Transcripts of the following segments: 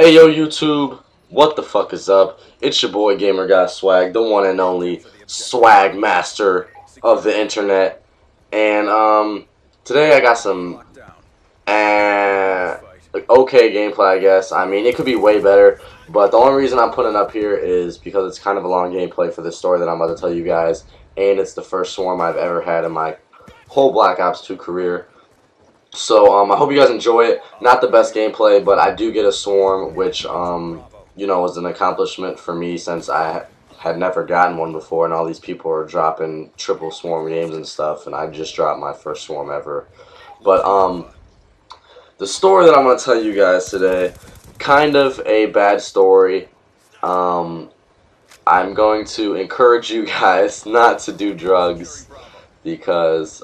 Hey yo YouTube, what the fuck is up? It's your boy Gamertag, the one and only swag master of the internet. And today I got some okay gameplay, I guess. I mean, it could be way better, but the only reason I'm putting it up here is because it's kind of a long gameplay for this story that I'm about to tell you guys, and it's the first swarm I've ever had in my whole Black Ops 2 career. So I hope you guys enjoy it. Not the best gameplay, but I do get a swarm, which you know, was an accomplishment for me since I had never gotten one before, and all these people are dropping triple swarm games and stuff, and I just dropped my first swarm ever. But the story that I'm going to tell you guys today, kind of a bad story. I'm going to encourage you guys not to do drugs because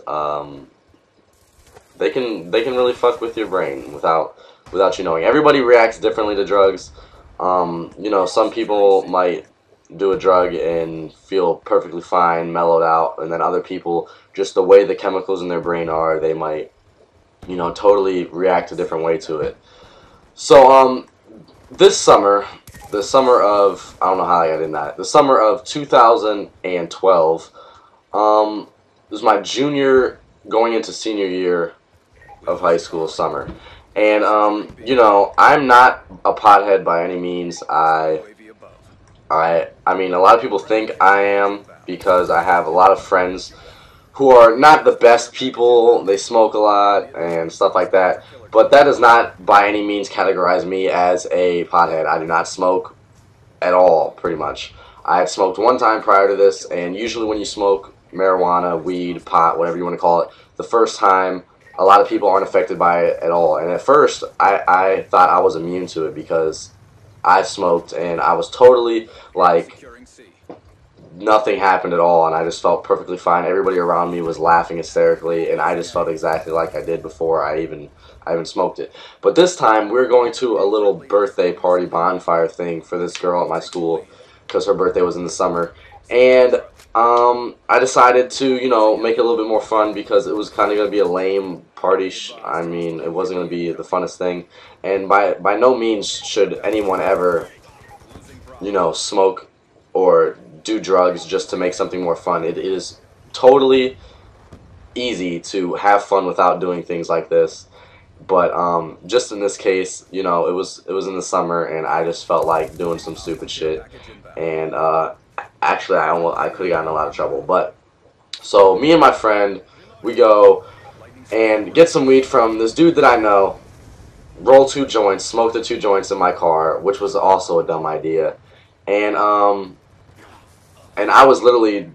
they can really fuck with your brain without you knowing. Everybody reacts differently to drugs. You know, some people might do a drug and feel perfectly fine, mellowed out, and then other people, just the way the chemicals in their brain are, they might, you know, totally react a different way to it. So this summer, the summer of, I don't know how I got in that, the summer of 2012, it was my junior going into senior year of high school summer. And you know, I'm not a pothead by any means. I mean, a lot of people think I am because I have a lot of friends who are not the best people. They smoke a lot and stuff like that, but that does not by any means categorize me as a pothead. I do not smoke at all, pretty much. I had smoked one time prior to this, and usually when you smoke marijuana, weed, pot, whatever you want to call it, the first time, a lot of people aren't affected by it at all. And at first, I thought I was immune to it because I smoked and I was totally like, nothing happened at all, and I just felt perfectly fine. Everybody around me was laughing hysterically, and I just felt exactly like I did before I even smoked it. But this time, we're going to a little birthday party bonfire thing for this girl at my school because her birthday was in the summer. And I decided to, you know, make it a little bit more fun because it was kind of going to be a lame party. I mean, it wasn't going to be the funnest thing. And by no means should anyone ever, you know, smoke or do drugs just to make something more fun. It is totally easy to have fun without doing things like this. But just in this case, you know, it was in the summer, and I just felt like doing some stupid shit. And actually, I could have gotten in a lot of trouble. But so me and my friend, we go and get some weed from this dude that I know. Roll 2 joints, smoke the 2 joints in my car, which was also a dumb idea. And I was literally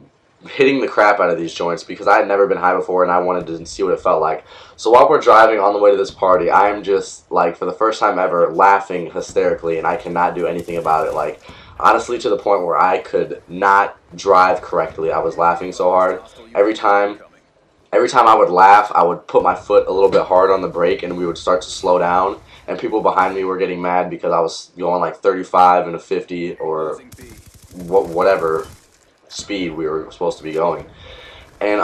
hitting the crap out of these joints because I had never been high before, and I wanted to see what it felt like. So while we're driving on the way to this party, I'm just, like, for the first time ever, laughing hysterically, and I cannot do anything about it. Like, honestly, to the point where I could not drive correctly. I was laughing so hard. Every time I would laugh, I would put my foot a little bit hard on the brake, and we would start to slow down, and people behind me were getting mad because I was going like 35 and a 50 or whatever speed we were supposed to be going. And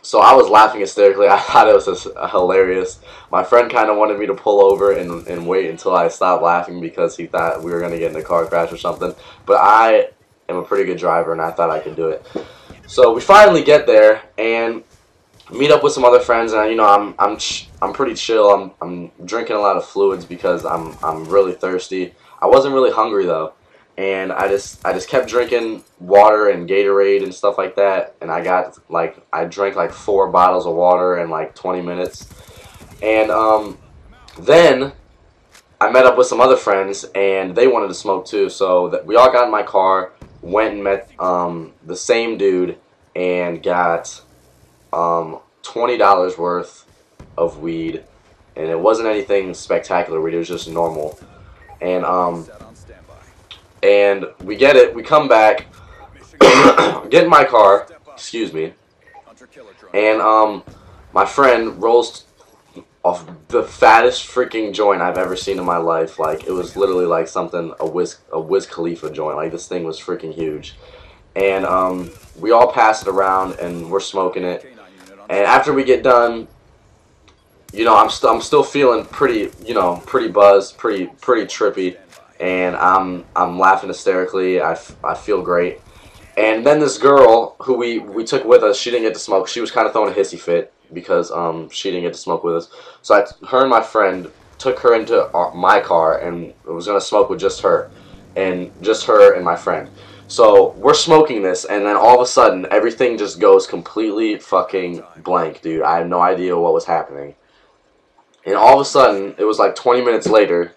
so I was laughing hysterically. I thought it was just hilarious. My friend kind of wanted me to pull over and wait until I stopped laughing because he thought we were going to get in a car crash or something. But I am a pretty good driver, and I thought I could do it. So we finally get there and meet up with some other friends, and you know, I'm pretty chill. I'm drinking a lot of fluids because I'm really thirsty. I wasn't really hungry though. And I just kept drinking water and Gatorade and stuff like that. And I drank like 4 bottles of water in like 20 minutes. And then I met up with some other friends, and they wanted to smoke too. So we all got in my car, went and met the same dude, and got $20 worth of weed. And it wasn't anything spectacular weed. It was just normal. And we get it, we come back, get in my car, excuse me, and my friend rolls off the fattest freaking joint I've ever seen in my life. Like, it was literally like something, a Wiz Khalifa joint. Like, this thing was freaking huge. And we all pass it around, and we're smoking it. And after we get done, you know, I'm still feeling pretty, you know, pretty buzzed, pretty trippy, and I'm laughing hysterically. I feel great. And then this girl who we took with us, she didn't get to smoke. She was kind of throwing a hissy fit because she didn't get to smoke with us. So her and my friend took her into my car and was gonna smoke with just her and my friend. So we're smoking this, and then all of a sudden everything just goes completely fucking blank, dude. I have no idea what was happening. And all of a sudden, it was like 20 minutes later,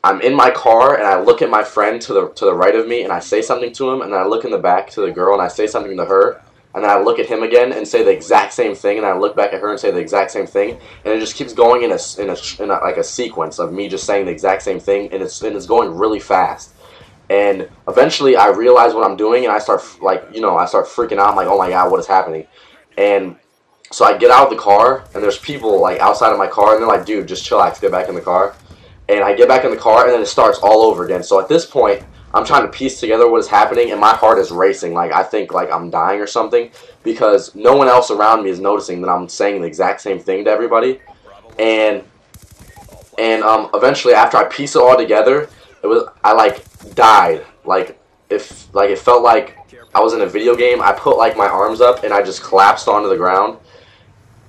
I'm in my car and I look at my friend to the right of me and I say something to him, and then I look in the back to the girl and I say something to her, and then I look at him again and say the exact same thing, and I look back at her and say the exact same thing, and it just keeps going in a like a sequence of me just saying the exact same thing, and it's going really fast. And eventually I realize what I'm doing, and I start I start freaking out. I'm like, oh my god, what is happening? And so I get out of the car, and there's people like outside of my car, and they're like, dude, just chillax, get back in the car. And I get back in the car, and then it starts all over again. So at this point, I'm trying to piece together what is happening, and my heart is racing. Like, I think like I'm dying or something, because no one else around me is noticing that I'm saying the exact same thing to everybody. And eventually, after I piece it all together, I like died. Like, if like it felt like I was in a video game. I put like my arms up, and I just collapsed onto the ground,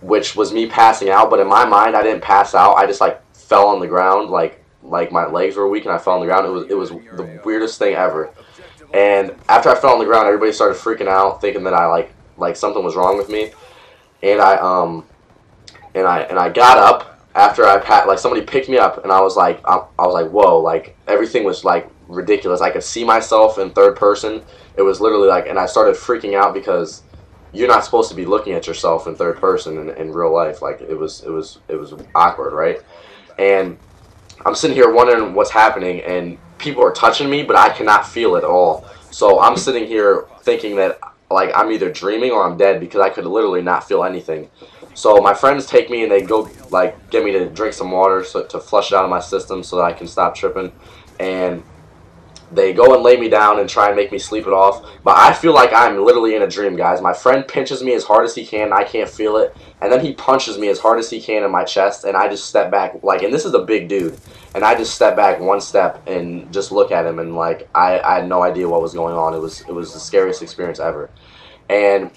which was me passing out. But in my mind, I didn't pass out. I just like fell on the ground, like my legs were weak and I fell on the ground. It was the weirdest thing ever. And after I fell on the ground, everybody started freaking out, thinking that I like something was wrong with me. And I got up after somebody picked me up, and I was like whoa, like everything was like ridiculous. I could see myself in third person. It was literally like, and I started freaking out because you're not supposed to be looking at yourself in third person in real life. Like it was awkward, right? And I'm sitting here wondering what's happening, and people are touching me, but I cannot feel it at all. So I'm sitting here thinking that like I'm either dreaming or I'm dead, because I could literally not feel anything. So my friends take me and they go like get me to drink some water to flush it out of my system so that I can stop tripping. And they go and lay me down and try and make me sleep it off. But I feel like I'm literally in a dream, guys. My friend pinches me as hard as he can, and I can't feel it. And then he punches me as hard as he can in my chest, and I just step back. Like, and this is a big dude. And I just step back one step and just look at him, and like I had no idea what was going on. It was the scariest experience ever. And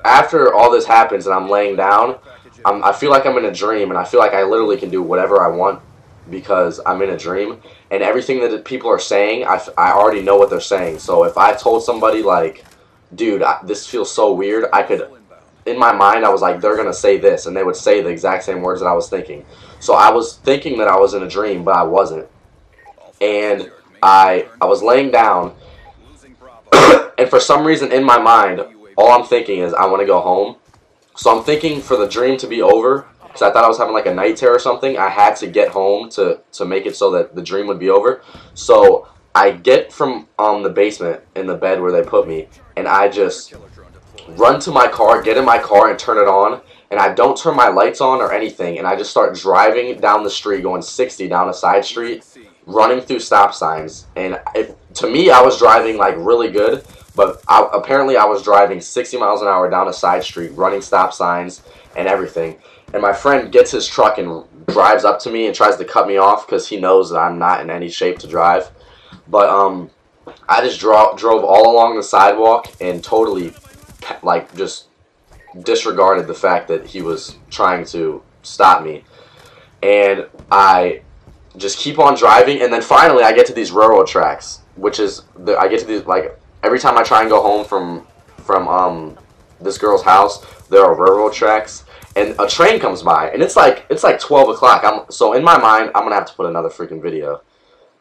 after all this happens and I'm laying down, I feel like I'm in a dream, and I feel like I literally can do whatever I want because I'm in a dream. And everything that people are saying, I already know what they're saying. So if I told somebody like, dude, this feels so weird, I could, in my mind, I was like, they're going to say this, and they would say the exact same words that I was thinking. So I was thinking that I was in a dream, but I wasn't. And I was laying down, and for some reason in my mind, all I'm thinking is I want to go home. So I'm thinking for the dream to be over, because I thought I was having like a night terror or something, I had to get home to make it so that the dream would be over. So I get from the basement in the bed where they put me, and I just run to my car, get in my car and turn it on, and I don't turn my lights on or anything, and I just start driving down the street, going 60 down a side street, running through stop signs. And to me, I was driving like really good, but apparently I was driving 60 miles an hour down a side street, running stop signs and everything. And my friend gets his truck and drives up to me and tries to cut me off because he knows that I'm not in any shape to drive. But I just drove all along the sidewalk and totally like just disregarded the fact that he was trying to stop me. And I just keep on driving, and then finally I get to these railroad tracks, which is I get to these, like, every time I try and go home from this girl's house, there are railroad tracks. And a train comes by, and it's like 12 o'clock. So in my mind, I'm gonna have to put another freaking video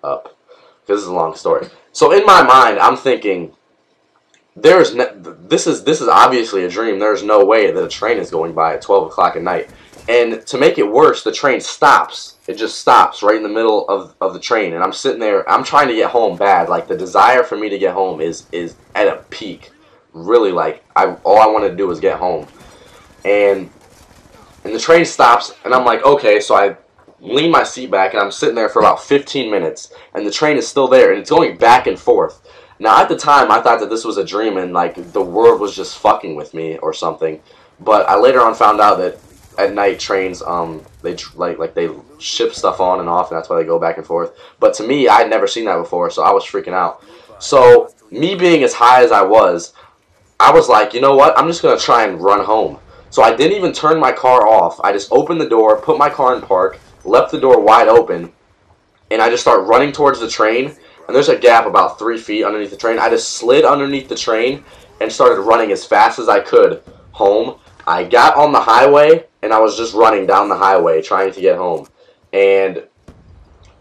up because this is a long story. So in my mind, I'm thinking, this is obviously a dream. There's no way that a train is going by at 12 o'clock at night. And to make it worse, the train stops. It just stops right in the middle of the train, and I'm sitting there. I'm trying to get home bad. Like, the desire for me to get home is at a peak. Really, like all I wanted to do was get home, and the train stops, and I'm like, okay, so I lean my seat back, and I'm sitting there for about 15 minutes, and the train is still there, and it's going back and forth. Now, at the time, I thought that this was a dream, and, like, the world was just fucking with me or something, but I later on found out that at night trains, they they ship stuff on and off, and that's why they go back and forth. But to me, I had never seen that before, so I was freaking out. So me being as high as I was like, you know what? I'm just gonna try and run home. So I didn't even turn my car off. I just opened the door, put my car in park, left the door wide open, and I just start running towards the train. And there's a gap about 3 feet underneath the train. I just slid underneath the train and started running as fast as I could home. I got on the highway, and I was just running down the highway trying to get home. And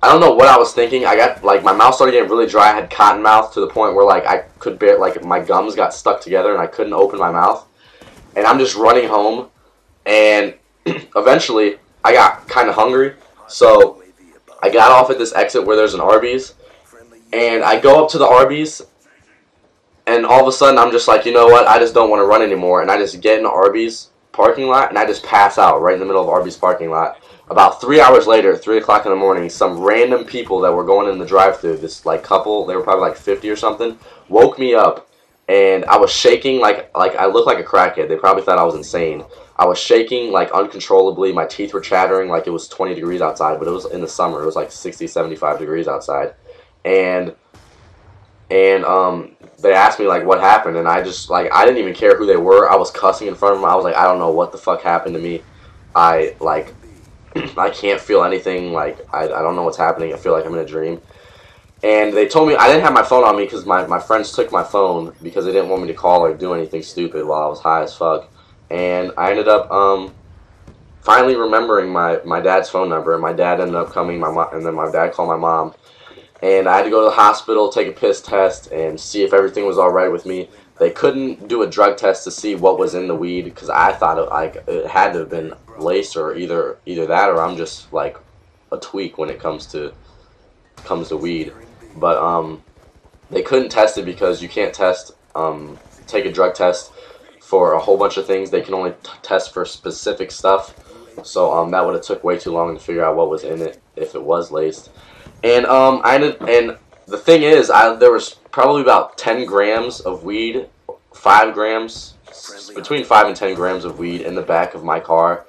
I don't know what I was thinking. I got, like, my mouth started getting really dry. I had cotton mouth to the point where, like, I could bear, like, my gums got stuck together and I couldn't open my mouth. And I'm just running home, and eventually I got kind of hungry. So I got off at this exit where there's an Arby's, and I go up to the Arby's, and all of a sudden I'm just like, you know what, I just don't want to run anymore, and I just get in the Arby's parking lot, and I just pass out right in the middle of Arby's parking lot. About 3 hours later, 3 o'clock in the morning, some random people that were going in the drive-thru, this like couple, they were probably like 50 or something, woke me up, and I was shaking like I looked like a crackhead. They probably thought I was insane. I was shaking like uncontrollably. My teeth were chattering like it was 20 degrees outside, but it was in the summer. It was like 60, 75 degrees outside. And they asked me like what happened, and I just like I didn't even care who they were. I was cussing in front of them. I was like, I don't know what the fuck happened to me. I like I can't feel anything. Like I don't know what's happening. I feel like I'm in a dream. And they told me I didn't have my phone on me because my friends took my phone because they didn't want me to call or do anything stupid while I was high as fuck. And I ended up finally remembering my dad's phone number, and my dad ended up coming. And then my dad called my mom. And I had to go to the hospital, take a piss test, and see if everything was all right with me. They couldn't do a drug test to see what was in the weed because I thought it had to have been laced or either that or I'm just like a tweak when it comes to weed. But they couldn't test it because you can't take a drug test for a whole bunch of things. They can only test for specific stuff. So that would have took way too long to figure out what was in it if it was laced. And and the thing is, there was probably about 10 grams of weed, 5 grams, between 5 and 10 grams of weed in the back of my car.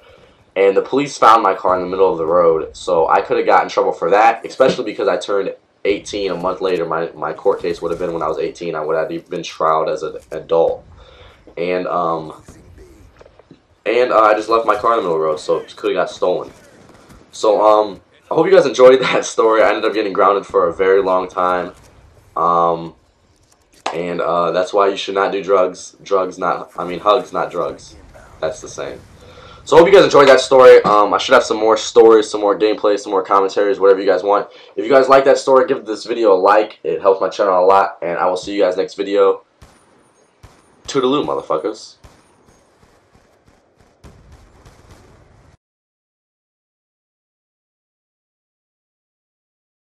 And the police found my car in the middle of the road, so I could have gotten in trouble for that, especially because I turned 18 a month later. My court case would have been when I was 18. I would have been trialed as an adult. And I just left my car in the middle of the road, so it could have got stolen. So I hope you guys enjoyed that story. I ended up getting grounded for a very long time. That's why you should not do drugs. Hugs, not drugs. That's the saying. So I hope you guys enjoyed that story. I should have some more stories, some more gameplay, some more commentaries, whatever you guys want. If you guys like that story, give this video a like. It helps my channel a lot. And I will see you guys next video. Toodaloo, motherfuckers.